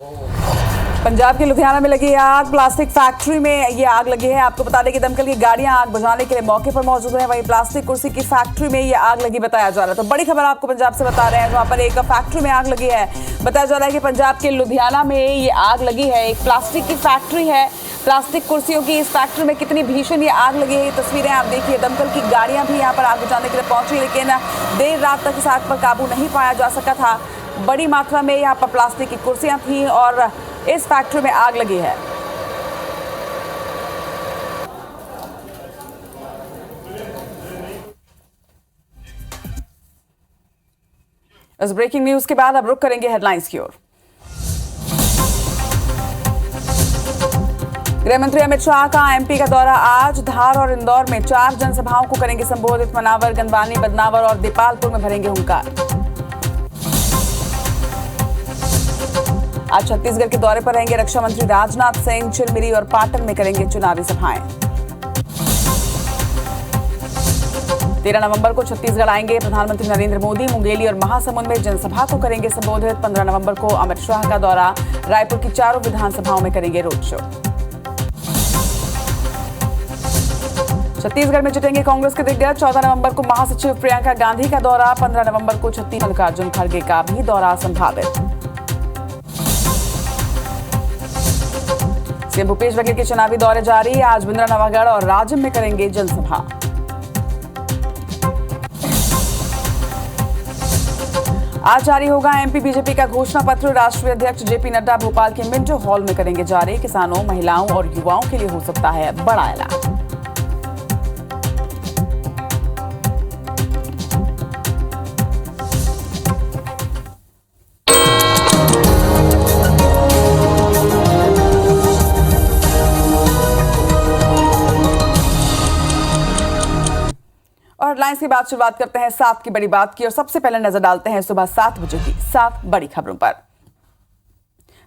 पंजाब के लुधियाना में लगी आग। प्लास्टिक फैक्ट्री में ये आग लगी है। आपको बता दें कि दमकल की गाड़ियां आग बुझाने के लिए मौके पर मौजूद हैं। वहीं प्लास्टिक कुर्सी की फैक्ट्री में ये आग लगी बताया जा रहा है। तो बड़ी खबर आपको पंजाब से बता रहे हैं, जहां पर एक फैक्ट्री में आग लगी है। बताया जा रहा है कि पंजाब के लुधियाना में ये आग लगी है। एक प्लास्टिक की फैक्ट्री है। प्लास्टिक कुर्सियों की इस फैक्ट्री में कितनी भीषण ये आग लगी है, ये तस्वीरें आप देखिए। दमकल की गाड़ियां भी यहाँ पर आग बुझाने के लिए पहुंची, लेकिन देर रात तक इस आग पर काबू नहीं पाया जा सका था। बड़ी मात्रा में यहाँ पर प्लास्टिक की कुर्सियां थी और इस फैक्ट्री में आग लगी है। इस ब्रेकिंग न्यूज के बाद अब रुक करेंगे हेडलाइंस की ओर। गृह मंत्री अमित शाह का एमपी का दौरा आज। धार और इंदौर में 4 जनसभाओं को करेंगे संबोधित। मनावर, गंदवानी, बदनावर और दीपालपुर में भरेंगे हुंकार। आज छत्तीसगढ़ के दौरे पर रहेंगे रक्षा मंत्री राजनाथ सिंह। चिलमिरी और पाटन में करेंगे चुनावी सभाएं। 13 नवंबर को छत्तीसगढ़ आएंगे प्रधानमंत्री नरेंद्र मोदी। मुंगेली और महासमुंद में जनसभा को करेंगे संबोधित। 15 नवंबर को अमित शाह का दौरा। रायपुर की 4 विधानसभाओं में करेंगे रोड शो। छत्तीसगढ़ में जुटेंगे कांग्रेस के दिग्गज। 14 नवंबर को महासचिव प्रियंका गांधी का दौरा। 15 नवंबर को छत्तीसगढ़ मल्लिकार्जुन खड़गे का भी दौरा संभावित। सीएम भूपेश बघेल के चुनावी दौरे जारी। आज बिंद्रानवागढ़ और राजिम में करेंगे जनसभा। आज जारी होगा एमपी बीजेपी का घोषणा पत्र। राष्ट्रीय अध्यक्ष जेपी नड्डा भोपाल के मिंटो हॉल में करेंगे जारी। किसानों, महिलाओं और युवाओं के लिए हो सकता है बड़ा ऐलान। और हेडलाइंस की बात शुरुआत करते हैं 7 की बड़ी बात की और सबसे पहले नजर डालते हैं सुबह 7 बजे की 7 बड़ी खबरों पर।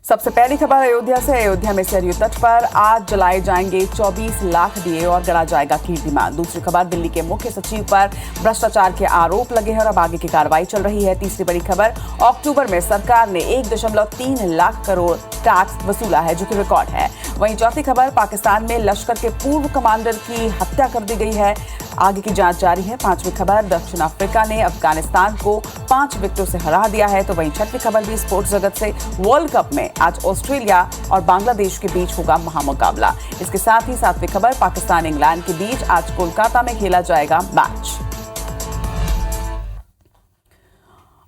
सबसे पहली खबर अयोध्या से। अयोध्या में सरयू तट पर आज जलाए जाएंगे 24 लाख दिए और गढ़ा जाएगा कीर्तिमान। दूसरी खबर, दिल्ली के मुख्य सचिव पर भ्रष्टाचार के आरोप लगे हैं और अब आगे की कार्रवाई चल रही है। तीसरी बड़ी खबर, अक्टूबर में सरकार ने 1.3 लाख करोड़ टैक्स वसूला है, जो कि रिकॉर्ड है। वहीं चौथी खबर, पाकिस्तान में लश्कर के पूर्व कमांडर की हत्या कर दी गई है। आगे की जांच जारी है। पांचवी खबर, दक्षिण अफ्रीका ने अफगानिस्तान को 5 विकेटों से हरा दिया है। तो वहीं छठी खबर भी स्पोर्ट्स जगत से। वर्ल्ड कप में आज ऑस्ट्रेलिया और बांग्लादेश के बीच होगा महामुकाबला। इसके साथ ही 7वीं खबर, पाकिस्तान इंग्लैंड के बीच आज कोलकाता में खेला जाएगा मैच।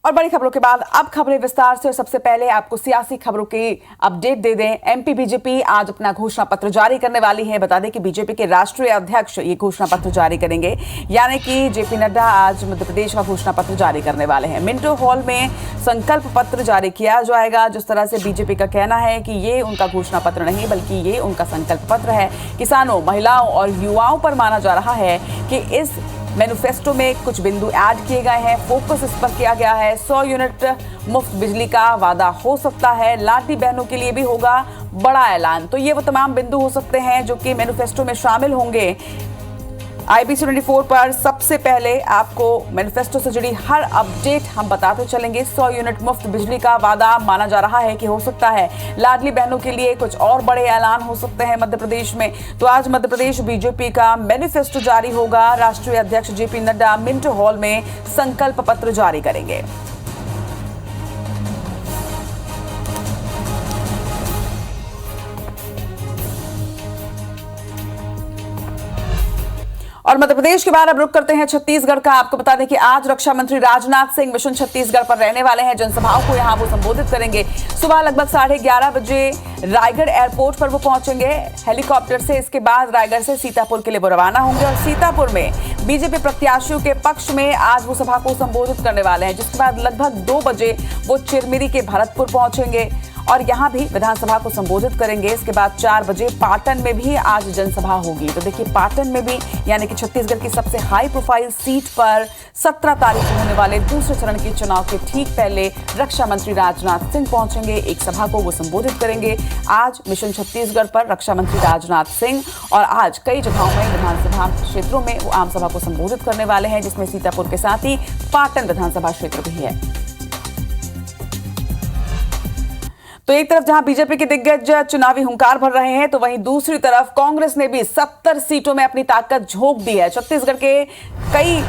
और बड़ी खबरों के बाद अब खबरें विस्तार से। और सबसे पहले आपको सियासी खबरों की अपडेट दे दें। एमपी बीजेपी आज अपना घोषणा पत्र जारी करने वाली है। बता दें कि बीजेपी के राष्ट्रीय अध्यक्ष ये घोषणा पत्र जारी करेंगे, यानी कि जेपी नड्डा आज मध्य प्रदेश का घोषणा पत्र जारी करने वाले हैं। मिंटो हॉल में संकल्प पत्र जारी किया जाएगा। जिस तरह से बीजेपी का कहना है कि ये उनका घोषणा पत्र नहीं, बल्कि ये उनका संकल्प पत्र है। किसानों, महिलाओं और युवाओं पर माना जा रहा है कि इस मैनिफेस्टो में कुछ बिंदु ऐड किए गए हैं। फोकस इस पर किया गया है। 100 यूनिट मुफ्त बिजली का वादा हो सकता है। लाडली बहनों के लिए भी होगा बड़ा ऐलान। तो ये वो तमाम बिंदु हो सकते हैं जो कि मैनिफेस्टो में शामिल होंगे। IBC 24 पर सबसे पहले आपको मैनिफेस्टो से जुड़ी हर अपडेट हम बताते चलेंगे। 100 यूनिट मुफ्त बिजली का वादा माना जा रहा है कि हो सकता है। लाडली बहनों के लिए कुछ और बड़े ऐलान हो सकते हैं मध्य प्रदेश में। तो आज मध्य प्रदेश बीजेपी का मैनिफेस्टो जारी होगा। राष्ट्रीय अध्यक्ष जेपी नड्डा मिंटो हॉल में संकल्प पत्र जारी करेंगे। और मध्य प्रदेश के बाद अब रुक करते हैं छत्तीसगढ़ का। आपको बता दें कि आज रक्षा मंत्री राजनाथ सिंह मिशन छत्तीसगढ़ पर रहने वाले हैं। जनसभाओं को यहां वो संबोधित करेंगे। सुबह लगभग 11:30 बजे रायगढ़ एयरपोर्ट पर वो पहुंचेंगे हेलीकॉप्टर से। इसके बाद रायगढ़ से सीतापुर के लिए वो रवाना होंगे और सीतापुर में बीजेपी प्रत्याशियों के पक्ष में आज वो सभा को संबोधित करने वाले हैं। जिसके बाद लगभग 2 बजे वो चिरमिरी के भरतपुर पहुंचेंगे और यहां भी विधानसभा को संबोधित करेंगे। इसके बाद 4 बजे पाटन में भी आज जनसभा होगी। तो देखिए, पाटन में भी, यानी कि छत्तीसगढ़ की सबसे हाई प्रोफाइल सीट पर 17 तारीख को होने वाले दूसरे चरण के चुनाव के ठीक पहले रक्षा मंत्री राजनाथ सिंह पहुंचेंगे। एक सभा को वो संबोधित करेंगे। आज मिशन छत्तीसगढ़ पर रक्षा मंत्री राजनाथ सिंह और आज कई जगहों में विधानसभा क्षेत्रों में वो आम सभा को संबोधित करने वाले हैं, जिसमें सीतापुर के साथ ही पाटन विधानसभा क्षेत्र भी है। तो तो एक तरफ जहां बीजेपी के दिग्गज चुनावी हुंकार भर रहे हैं, तो वहीं दूसरी तरफ कांग्रेस ने भी 70 सीटों में अपनी ताकत झोंक दी है। छत्तीसगढ़ के कई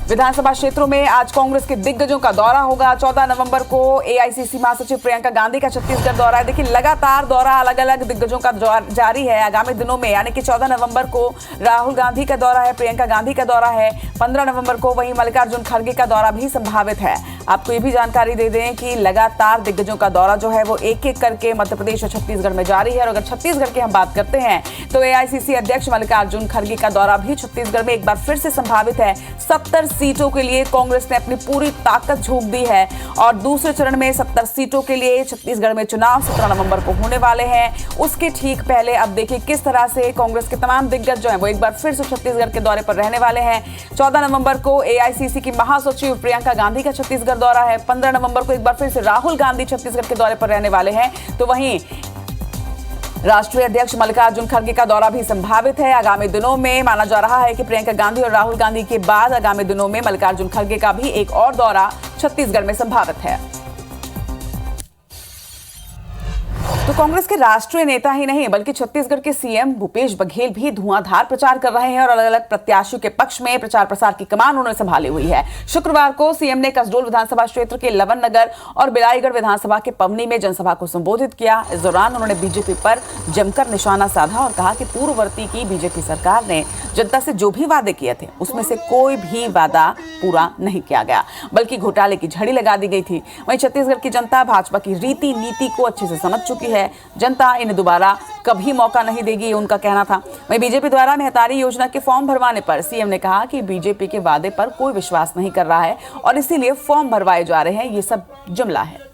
विधानसभा क्षेत्रों में आज कांग्रेस के दिग्गजों का दौरा होगा। 14 नवंबर को एआईसीसी महासचिव प्रियंका गांधी का छत्तीसगढ़ दौरा है। देखिए, लगातार दौरा अलग अलग दिग्गजों का जारी है। आगामी दिनों में यानी कि 14 नवंबर को राहुल गांधी का दौरा है, प्रियंका गांधी का दौरा है। 15 नवंबर को वहीं मल्लिकार्जुन खड़गे का दौरा भी संभावित है। आपको ये भी जानकारी दे दें कि लगातार दिग्गजों का दौरा जो है वो एक एक करके मध्य प्रदेश और छत्तीसगढ़ में जारी है। और अगर छत्तीसगढ़ की हम बात करते हैं तो एआईसीसी अध्यक्ष मल्लिकार्जुन खड़गे का दौरा भी छत्तीसगढ़ में एक बार फिर से संभावित है। 70 सीटों के लिए कांग्रेस ने अपनी पूरी ताकत झोंक दी है और दूसरे चरण में 70 सीटों के लिए छत्तीसगढ़ में चुनाव 17 नवंबर को होने वाले हैं। उसके ठीक पहले अब देखिए किस तरह से कांग्रेस के तमाम दिग्गज जो हैं वो एक बार फिर से छत्तीसगढ़ के दौरे पर रहने वाले हैं। 14 नवंबर को एआईसीसी की महासचिव प्रियंका गांधी का छत्तीसगढ़ दौरा है। 15 नवंबर को एक बार फिर से राहुल गांधी छत्तीसगढ़ के दौरे पर रहने वाले हैं। तो वहीं राष्ट्रीय अध्यक्ष मल्लिकार्जुन खड़गे का दौरा भी संभावित है। आगामी दिनों में माना जा रहा है कि प्रियंका गांधी और राहुल गांधी के बाद आगामी दिनों में मल्लिकार्जुन खड़गे का भी एक और दौरा छत्तीसगढ़ में संभावित है। तो कांग्रेस के राष्ट्रीय नेता ही नहीं बल्कि छत्तीसगढ़ के सीएम भूपेश बघेल भी धुआंधार प्रचार कर रहे हैं और अलग अलग प्रत्याशियों के पक्ष में प्रचार प्रसार की कमान उन्होंने संभाली हुई है। शुक्रवार को सीएम ने कसडोल विधानसभा क्षेत्र के लवन नगर और बिलाईगढ़ विधानसभा के पवनी में जनसभा को संबोधित किया। इस दौरान उन्होंने बीजेपी पर जमकर निशाना साधा और कहा कि पूर्ववर्ती की बीजेपी सरकार ने जनता से जो भी वादे किए थे उसमें से कोई भी वादा पूरा नहीं किया गया, बल्कि घोटाले की झड़ी लगा दी गई थी। वहीं छत्तीसगढ़ की जनता भाजपा की रीति नीति को अच्छे से समझ चुकी है। जनता इन्हें दोबारा कभी मौका नहीं देगी, ये उनका कहना था। वहीं बीजेपी द्वारा मेहतारी योजना के फॉर्म भरवाने पर सीएम ने कहा कि बीजेपी के वादे पर कोई विश्वास नहीं कर रहा है और इसीलिए फॉर्म भरवाए जा रहे हैं। ये सब जुमला है।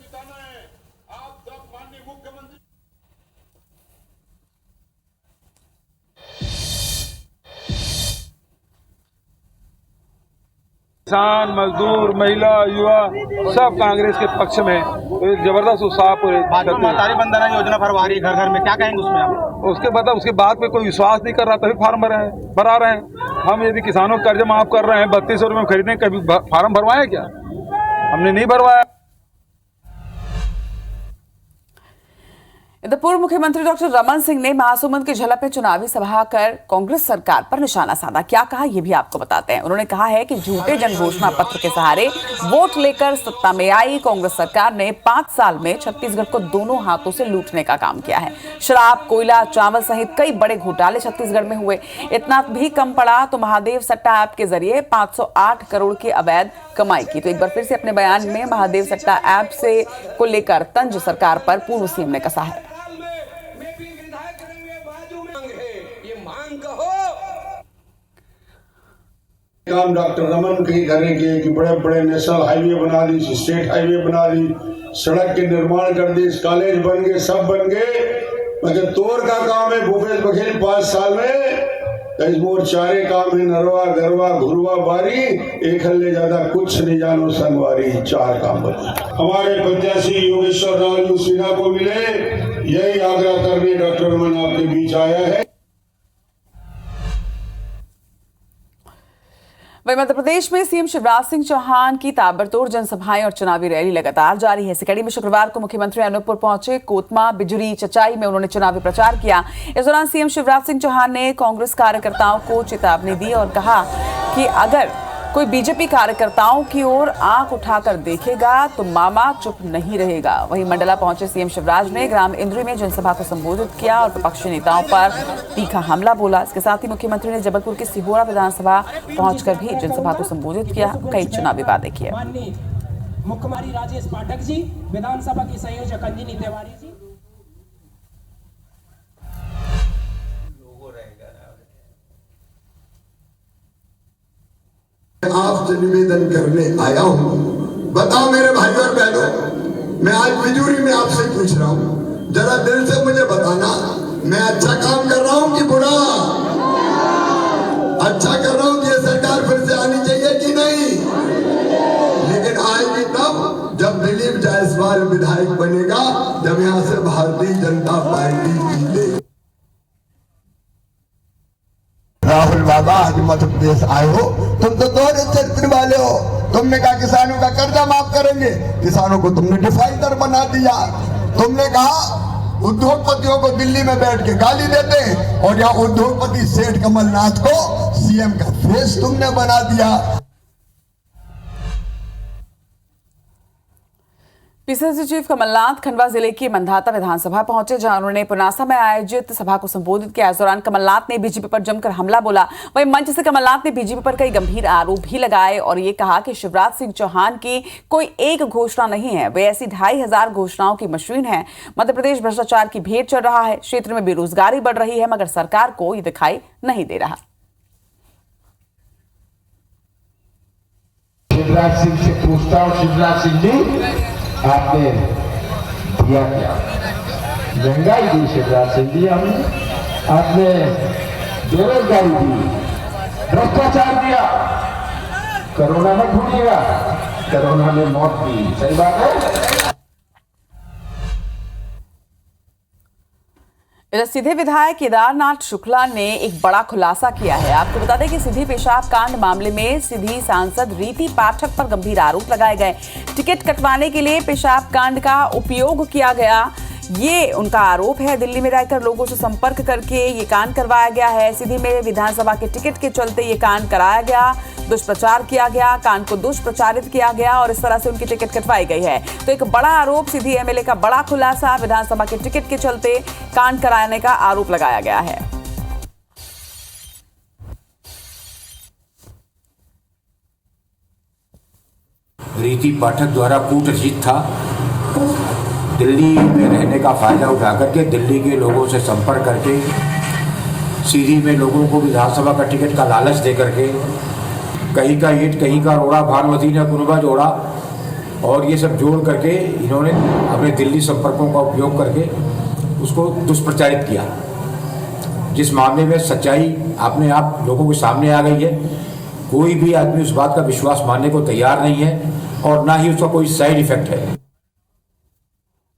किसान, मजदूर, महिला, युवा सब कांग्रेस के पक्ष में तो जबरदस्त उत्साह पूरे महतारी बंधना योजना भरवा रही है घर घर में, क्या कहेंगे उसमें आप? उसके बाद में कोई विश्वास नहीं कर रहा तभी फार्म भरा रहे हैं। हम यदि किसानों का कर्ज माफ कर रहे हैं, 3200 रुपये में खरीदने, कभी फार्म भरवाए क्या? हमने नहीं भरवाया। इधर पूर्व मुख्यमंत्री डॉक्टर रमन सिंह ने महासमुंद की झलक में चुनावी सभा कर कांग्रेस सरकार पर निशाना साधा। क्या कहा ये भी आपको बताते हैं। उन्होंने कहा है कि झूठे जन घोषणा पत्र के सहारे वोट लेकर सत्ता में आई कांग्रेस सरकार ने 5 साल में छत्तीसगढ़ को दोनों हाथों से लूटने का काम किया है। शराब, कोयला, चावल सहित कई बड़े घोटाले छत्तीसगढ़ में हुए। इतना भी कम पड़ा तो महादेव सट्टा ऐप के जरिए 508 करोड़ की अवैध कमाई की। तो एक बार फिर से अपने बयान में महादेव सट्टा ऐप से को लेकर तंज सरकार पर पूर्व सीएम ने कसा है। काम डॉक्टर रमन की करेंगे कि बड़े बड़े नेशनल हाईवे बना दी, स्टेट हाईवे बना दी, सड़क के निर्माण कर दी, कॉलेज बन गए, सब बन गए। मगर तोड़ का काम है भूपेश बघेल 5 साल में। मोर चारे काम है नरवा गरवा घुरवा बारी, एक हल्ले ज्यादा कुछ नहीं जानो संगवारी, 4 काम बने। हमारे प्रत्याशी योगेश्वर राव सिन्हा को मिले, यही आग्रह करने डॉक्टर रमन आपके बीच आया है। वहीं मध्य प्रदेश में सीएम शिवराज सिंह चौहान की ताबड़तोड़ जनसभाएं और चुनावी रैली लगातार जारी है। इसी कड़ी में शुक्रवार को मुख्यमंत्री अनूपपुर पहुंचे। कोतमा, बिजुरी, चचाई में उन्होंने चुनावी प्रचार किया। इस दौरान सीएम शिवराज सिंह चौहान ने कांग्रेस कार्यकर्ताओं को चेतावनी दी और कहा कि अगर कोई बीजेपी कार्यकर्ताओं की ओर आंख उठाकर देखेगा तो मामा चुप नहीं रहेगा। वहीं मंडला पहुंचे सीएम शिवराज ने ग्राम इंद्री में जनसभा को संबोधित किया और विपक्षी नेताओं पर तीखा हमला बोला। इसके साथ ही मुख्यमंत्री ने जबलपुर की सिहोरा विधानसभा पहुंचकर भी जनसभा को संबोधित किया, कई चुनावी वादे किए। मुख्यमंत्री राजेश पाठक जी, विधानसभा की संयोजक अंजनी तिवारी जी, आपसे निवेदन करने आया हूं। बताओ मेरे भाई और बहनों, मैं आज बिजूरी में आपसे पूछ रहा हूं, जरा दिल से मुझे बताना, मैं अच्छा काम कर रहा हूं कि बुरा? अच्छा कर रहा हूं कि ये सरकार फिर से आनी चाहिए कि नहीं? लेकिन आएगी तब जब दिलीप जायसवाल विधायक बनेगा, जब यहां से भारतीय जनता पार्टी जीते। राहुल बाबा आज मध्य प्रदेश आए हो, तुम तो दोहरे चरित्र वाले हो। तुमने कहा किसानों का कर्जा माफ करेंगे, किसानों को तुमने डिफाल्टर बना दिया। तुमने कहा उद्योगपतियों को दिल्ली में बैठ के गाली देते हैं और यहाँ उद्योगपति सेठ कमलनाथ को सीएम का फेस तुमने बना दिया। पीसीसी चीफ कमलनाथ खंडवा जिले की मंधाता विधानसभा पहुंचे, जहां उन्होंने पुनासा में आयोजित सभा को संबोधित किया। इस दौरान कमलनाथ ने बीजेपी पर जमकर हमला बोला। वहीं मंच से कमलनाथ ने बीजेपी पर कई गंभीर आरोप भी लगाए और ये कहा कि शिवराज सिंह चौहान की कोई एक घोषणा नहीं है, वे ऐसी 2500 घोषणाओं की मशीन है। मध्य प्रदेश भ्रष्टाचार की भेंट चढ़ रहा है, क्षेत्र में बेरोजगारी बढ़ रही है, मगर सरकार को ये दिखाई नहीं दे रहा। शिवराज सिंह से पूछता हूँ, शिवराज सिंह जी आपने दिया क्या? महंगाई दी शिवराज सिंह जी हमने, आपने बेरोजगारी दी, भ्रष्टाचार दिया, कोरोना में भूलिएगा, कोरोना में मौत दी। सही बात है। इधर सीधे विधायक केदारनाथ शुक्ला ने एक बड़ा खुलासा किया है। आपको बता दें कि सीधी पेशाब कांड मामले में सीधी सांसद रीति पाठक पर गंभीर आरोप लगाए गए। टिकट कटवाने के लिए पेशाब कांड का उपयोग किया गया, ये उनका आरोप है। दिल्ली में रहकर लोगों से संपर्क करके ये कांड करवाया गया है। सीधी में विधानसभा के टिकट के चलते ये कांड कराया गया, दुष्प्रचार किया गया, कांड को दुष्प्रचारित किया गया और इस तरह से उनकी टिकट कटवाई गई है। तो एक बड़ा आरोप, सीधी एमएलए का बड़ा खुलासा, विधानसभा के टिकट के चलते कांड कराने का आरोप लगाया गया है। रीति पाठक द्वारा कूटरचित था। दिल्ली में रहने का फायदा उठा करके दिल्ली के लोगों से संपर्क करके सीधी में लोगों को विधानसभा का टिकट का लालच दे करके कहीं का ईंट कहीं का रोड़ा, भानुमती ने कुनबा जोड़ा और ये सब जोड़ करके इन्होंने अपने दिल्ली संपर्कों का उपयोग करके उसको दुष्प्रचारित किया। जिस मामले में सच्चाई अपने आप लोगों के सामने आ गई है, कोई भी आदमी उस बात का विश्वास मानने को तैयार नहीं है और ना ही उसका कोई साइड इफेक्ट है।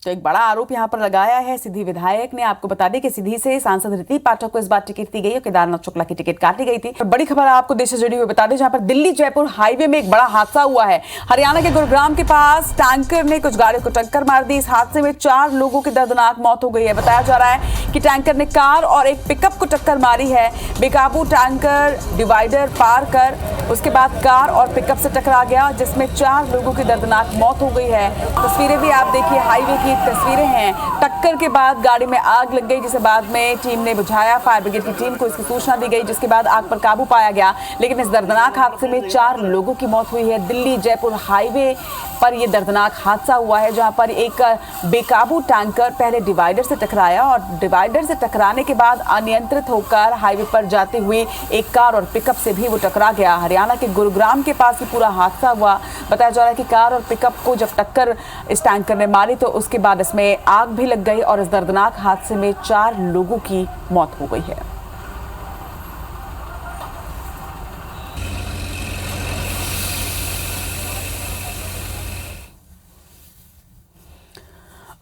तो एक बड़ा आरोप यहां पर लगाया है सीधी विधायक ने। आपको बता दें कि सीधी से सांसद रीति पाठक को इस बार टिकट दी गई और केदारनाथ शुक्ला की टिकट काटी गई थी। बड़ी खबर आपको देश से जुड़ी हुई बता दें, जहां पर दिल्ली जयपुर हाईवे में एक बड़ा हादसा हुआ है। हरियाणा के गुरुग्राम के पास टैंकर ने कुछ गाड़ियों को टक्कर मार दी। इस हादसे में 4 लोगों की दर्दनाक मौत हो गई है। बताया जा रहा है कि टैंकर ने कार और एक पिकअप को टक्कर मारी है। बेकाबू टैंकर डिवाइडर पार कर उसके बाद कार और पिकअप से टकरा गया, जिसमें 4 लोगों की दर्दनाक मौत हो गई है। तस्वीरें भी आप देखिए, हाईवे की तस्वीरें हैं। टक्कर के बाद गाड़ी में आग लग गई, जिसे बाद में टीम ने बुझाया। फायर ब्रिगेड की टीम को इसकी सूचना दी गई, जिसके बाद आग पर काबू पाया गया। लेकिन इस दर्दनाक हादसे में 4 लोगों की मौत हुई है। दिल्ली जयपुर हाईवे पर यह दर्दनाक हादसा हुआ है, जहां पर एक बेकाबू टैंकर पहले डिवाइडर से टकराया और डिवाइडर से टकराने के बाद अनियंत्रित होकर हाईवे पर जाती हुई एक कार और पिकअप से भी वो टकरा गया। हरियाणा के गुरुग्राम के पास ही पूरा हादसा हुआ। बताया जा रहा है कि कार और पिकअप को जब टक्कर इस टैंकर ने मारी तो उसके बाद इसमें आग भी लग गई और इस दर्दनाक हादसे में 4 लोगों की मौत हो गई है।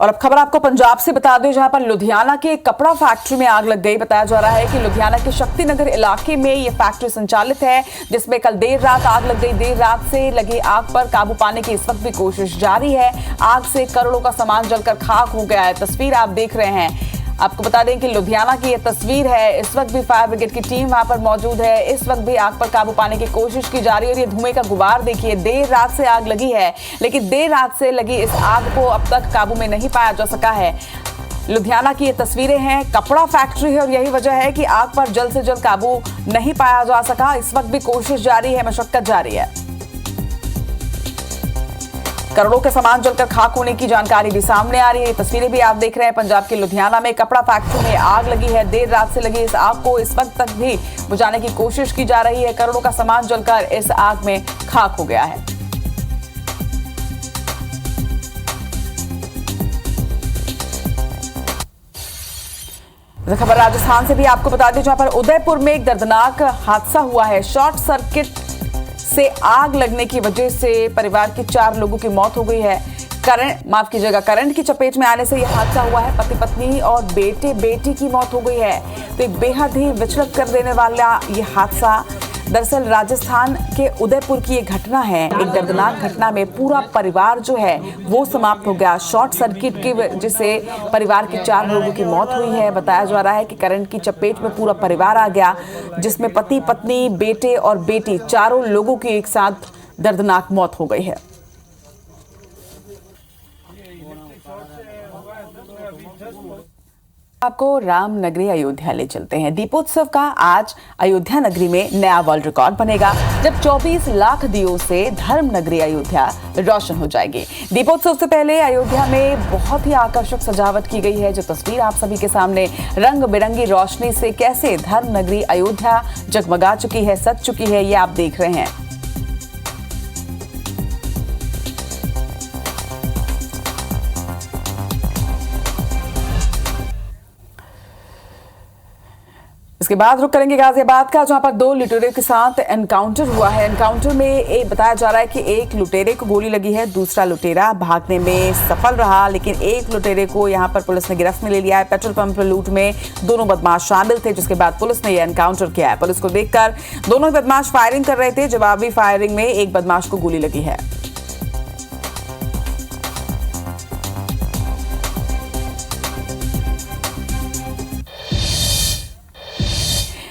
और अब खबर आपको पंजाब से बता दें, जहां पर लुधियाना के कपड़ा फैक्ट्री में आग लग गई। बताया जा रहा है कि लुधियाना के शक्तिनगर इलाके में ये फैक्ट्री संचालित है, जिसमें कल देर रात आग लग गई। देर रात से लगी आग पर काबू पाने की इस वक्त भी कोशिश जारी है। आग से करोड़ों का सामान जलकर खाक हो गया है। तस्वीर आप देख रहे हैं। आपको बता दें कि लुधियाना की यह तस्वीर है। इस वक्त भी फायर ब्रिगेड की टीम वहां पर मौजूद है। इस वक्त भी आग पर काबू पाने की कोशिश की जा रही है और ये धुएं का गुबार देखिए। देर रात से आग लगी है, लेकिन देर रात से लगी इस आग को अब तक काबू में नहीं पाया जा सका है। लुधियाना की ये तस्वीरें हैं। कपड़ा फैक्ट्री है और यही वजह है कि आग पर जल्द से जल्द काबू नहीं पाया जा सका। इस वक्त भी कोशिश जारी है, मशक्कत जारी है। करोड़ों के सामान जलकर खाक होने की जानकारी भी सामने आ रही है। तस्वीरें भी आप देख रहे हैं। पंजाब के लुधियाना में कपड़ा फैक्ट्री में आग लगी है। देर रात से लगी इस आग को इस वक्त तक भी बुझाने की कोशिश की जा रही है। करोड़ों का सामान जलकर इस आग में खाक हो गया है। खबर राजस्थान से भी आपको बता दें, जहां पर उदयपुर में एक दर्दनाक हादसा हुआ है। शॉर्ट सर्किट से आग लगने की वजह से परिवार के 4 लोगों की मौत हो गई है। करंट की चपेट में आने से यह हादसा हुआ है। पति पत्नी और बेटे बेटी की मौत हो गई है। तो एक बेहद ही विचलित कर देने वाला यह हादसा दरअसल राजस्थान के उदयपुर की ये घटना है। एक दर्दनाक घटना में पूरा परिवार जो है वो समाप्त हो गया। शॉर्ट सर्किट की वजह से परिवार के 4 लोगों की मौत हुई है। बताया जा रहा है कि करंट की चपेट में पूरा परिवार आ गया, जिसमें पति, पत्नी, बेटे और बेटी, चारों लोगों की एक साथ दर्दनाक मौत हो गई है। आपको राम नगरी अयोध्या ले चलते हैं। दीपोत्सव का आज अयोध्या नगरी में नया वर्ल्ड रिकॉर्ड बनेगा, जब 24 लाख दियों से धर्म नगरी अयोध्या रोशन हो जाएगी। दीपोत्सव से पहले अयोध्या में बहुत ही आकर्षक सजावट की गई है। जो तस्वीर आप सभी के सामने रंग बिरंगी रोशनी से कैसे धर्म नगरी अयोध्या जगमगा चुकी है, सज चुकी है, ये आप देख रहे हैं। इसके बाद रुक करेंगे गाजियाबाद का, जहां पर 2 लुटेरों के साथ एनकाउंटर हुआ है। एनकाउंटर में बताया जा रहा है कि एक लुटेरे को गोली लगी है, दूसरा लुटेरा भागने में सफल रहा, लेकिन एक लुटेरे को यहां पर पुलिस ने गिरफ्त में ले लिया है। पेट्रोल पंप लूट में दोनों बदमाश शामिल थे, जिसके बाद पुलिस ने यह एनकाउंटर किया है। पुलिस को देखकर दोनों बदमाश फायरिंग कर रहे थे। जवाबी फायरिंग में एक बदमाश को गोली लगी है।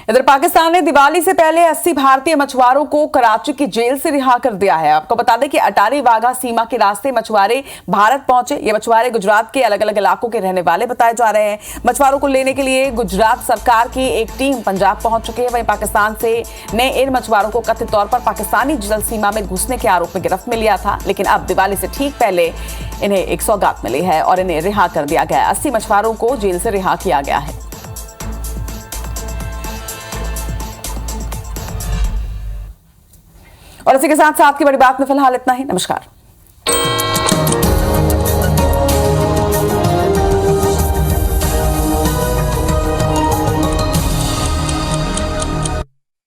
इधर पाकिस्तान ने दिवाली से पहले 80 भारतीय मछुआरों को कराची की जेल से रिहा कर दिया है। आपको बता दें कि अटारी वाघा सीमा के रास्ते मछुआरे भारत पहुंचे। ये मछुआरे गुजरात के अलग अलग इलाकों के रहने वाले बताए जा रहे हैं। मछुआरों को लेने के लिए गुजरात सरकार की एक टीम पंजाब पहुंच चुकी है। वहीं पाकिस्तान से ने इन मछुआरों को कथित तौर पर पाकिस्तानी जल सीमा में घुसने के आरोप में गिरफ्त में लिया था, लेकिन अब दिवाली से ठीक पहले इन्हें एक सौगात मिली है और इन्हें रिहा कर दिया गया। 80 मछुआरों को जेल से रिहा किया गया है। और इसी के साथ साथ की बड़ी बात में फिलहाल इतना ही। नमस्कार।